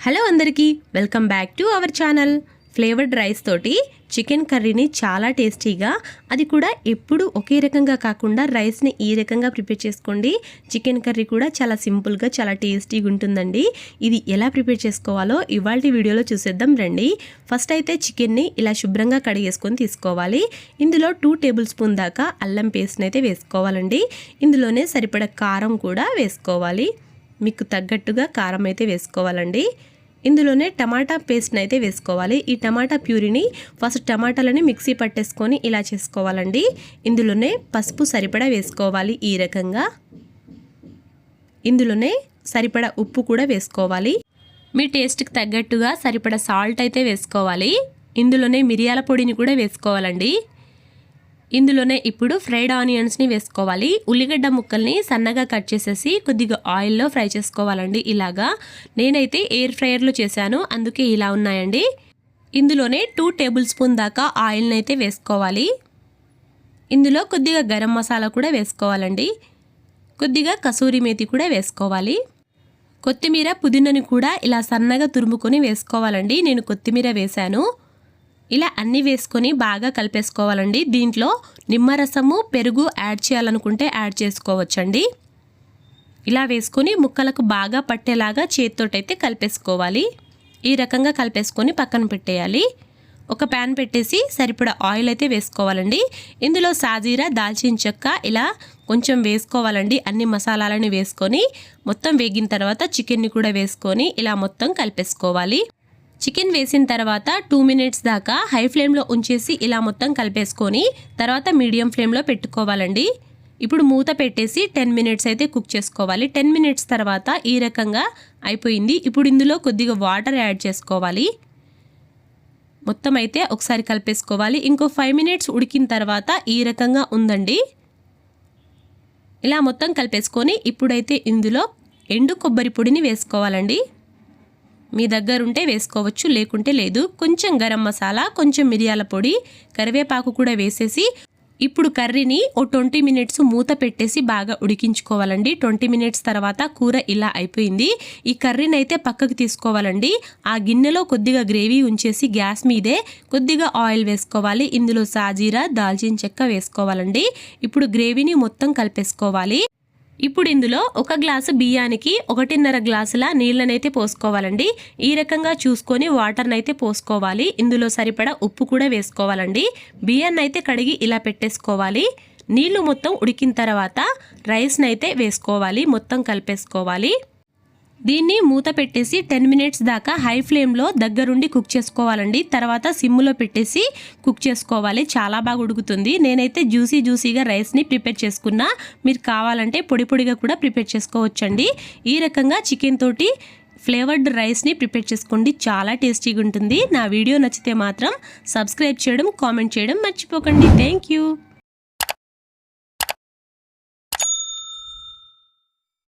Hello అందరికీ welcome back to our channel. Flavoured rice తోటి chicken కర్రీని చాలా టేస్టీగా, అది కూడా ఎప్పుడు ఒకే రకంగా కాకుండా రైస్ని ఈ రకంగా ప్రిపేర్ చేసుకోండి. చికెన్ కర్రీ కూడా చాలా సింపుల్గా చాలా టేస్టీగా ఉంటుందండి. ఇది ఎలా ప్రిపేర్ చేసుకోవాలో ఇవాల్టి వీడియోలో చూసేద్దాం రండి. ఫస్ట్ అయితే చికెన్ని ఇలా శుభ్రంగా కడిగేసుకొని తీసుకోవాలి. ఇందులో 2 టేబుల్ స్పూన్ దాకా అల్లం పేస్ట్ని అయితే వేసుకోవాలండి. ఇందులోనే సరిపడా కారం కూడా వేసుకోవాలి. మీకు తగ్గట్టుగా కారం అయితే వేసుకోవాలండి. ఇందులోనే టమాటా పేస్ట్ని అయితే వేసుకోవాలి. ఈ టమాటా ప్యూరీని ఫస్ట్ టమాటాలని మిక్సీ పట్టేసుకొని ఇలా చేసుకోవాలండి. ఇందులోనే పసుపు సరిపడా వేసుకోవాలి. ఈ రకంగా ఇందులోనే సరిపడా ఉప్పు కూడా వేసుకోవాలి. మీ టేస్ట్కి తగ్గట్టుగా సరిపడా సాల్ట్ అయితే వేసుకోవాలి. ఇందులోనే మిరియాల పొడిని కూడా వేసుకోవాలండి. ఇందులోనే ఇప్పుడు ఫ్రైడ్ ఆనియన్స్ని వేసుకోవాలి. ఉల్లిగడ్డ ముక్కల్ని సన్నగా కట్ చేసేసి కొద్దిగా ఆయిల్లో ఫ్రై చేసుకోవాలండి. ఇలాగా నేనైతే ఎయిర్ ఫ్రైయర్లో చేశాను, అందుకే ఇలా ఉన్నాయండి. ఇందులోనే 2 టేబుల్ స్పూన్ దాకా ఆయిల్ని అయితే వేసుకోవాలి. ఇందులో కొద్దిగా గరం మసాలా కూడా వేసుకోవాలండి. కొద్దిగా కసూరి మేతి కూడా వేసుకోవాలి. కొత్తిమీర పుదీనాని కూడా ఇలా సన్నగా తురుముకొని వేసుకోవాలండి. నేను కొత్తిమీర వేశాను. ఇలా అన్నీ వేసుకొని బాగా కలిపేసుకోవాలండి. దీంట్లో నిమ్మరసము పెరుగు యాడ్ చేయాలనుకుంటే యాడ్ చేసుకోవచ్చండి. ఇలా వేసుకొని ముక్కలకు బాగా పట్టేలాగా చేతితోటైతే కలిపేసుకోవాలి. ఈ రకంగా కలిపేసుకొని పక్కన పెట్టేయాలి. ఒక ప్యాన్ పెట్టేసి సరిపడా ఆయిల్ అయితే వేసుకోవాలండి. ఇందులో సాజీరా దాల్చిన చెక్క ఇలా కొంచెం వేసుకోవాలండి. అన్ని మసాలాలని వేసుకొని మొత్తం వేగిన తర్వాత చికెన్ని కూడా వేసుకొని ఇలా మొత్తం కలిపేసుకోవాలి. చికెన్ వేసిన తర్వాత 2 మినిట్స్ దాకా హై ఫ్లేమ్లో ఉంచేసి ఇలా మొత్తం కలిపేసుకొని తర్వాత మీడియం ఫ్లేమ్లో పెట్టుకోవాలండి. ఇప్పుడు మూత పెట్టేసి 10 మినిట్స్ అయితే కుక్ చేసుకోవాలి. 10 మినిట్స్ తర్వాత ఈ రకంగా అయిపోయింది. ఇప్పుడు ఇందులో కొద్దిగా వాటర్ యాడ్ చేసుకోవాలి. మొత్తం అయితే ఒకసారి కలిపేసుకోవాలి. ఇంకో 5 మినిట్స్ ఉడికిన తర్వాత ఈ రకంగా ఉందండి. ఇలా మొత్తం కలిపేసుకొని ఇప్పుడైతే ఇందులో ఎండు కొబ్బరి పొడిని వేసుకోవాలండి. మీ దగ్గర ఉంటే వేసుకోవచ్చు, లేకుంటే లేదు. కొంచెం గరం మసాలా, కొంచెం మిరియాల పొడి, కరివేపాకు కూడా వేసేసి ఇప్పుడు కర్రీని ఓ 20 మినిట్స్ మూత పెట్టేసి బాగా ఉడికించుకోవాలండి. 20 మినిట్స్ తర్వాత కూర ఇలా అయిపోయింది. ఈ కర్రీని అయితే పక్కకు తీసుకోవాలండి. ఆ గిన్నెలో కొద్దిగా గ్రేవీ ఉంచేసి గ్యాస్ మీదే కొద్దిగా ఆయిల్ వేసుకోవాలి. ఇందులో సాజీరా దాల్చిన చెక్క వేసుకోవాలండి. ఇప్పుడు గ్రేవీని మొత్తం కలిపేసుకోవాలి. ఇప్పుడు ఇందులో 1 గ్లాసు బియ్యానికి 1.5 గ్లాసుల నీళ్ళనైతే పోసుకోవాలండి. ఈ రకంగా చూసుకొని వాటర్ని అయితే పోసుకోవాలి. ఇందులో సరిపడా ఉప్పు కూడా వేసుకోవాలండి. బియ్యాన్ని అయితే కడిగి ఇలా పెట్టేసుకోవాలి. నీళ్లు మొత్తం ఉడికిన తర్వాత రైస్ని అయితే వేసుకోవాలి. మొత్తం కలిపేసుకోవాలి. దీన్ని మూత పెట్టేసి 10 మినిట్స్ దాకా హై ఫ్లేమ్లో దగ్గరుండి కుక్ చేసుకోవాలండి. తర్వాత సిమ్లో పెట్టేసి కుక్ చేసుకోవాలి. చాలా బాగా ఉడుకుతుంది. నేనైతే జ్యూసీగా రైస్ని ప్రిపేర్ చేసుకున్నా. మీరు కావాలంటే పొడి పొడిగా కూడా ప్రిపేర్ చేసుకోవచ్చండి. ఈ రకంగా చికెన్ తోటి ఫ్లేవర్డ్ రైస్ని ప్రిపేర్ చేసుకోండి. చాలా టేస్టీగా ఉంటుంది. నా వీడియో నచ్చితే మాత్రం సబ్స్క్రైబ్ చేయడం, కామెంట్ చేయడం మర్చిపోకండి. Thank you.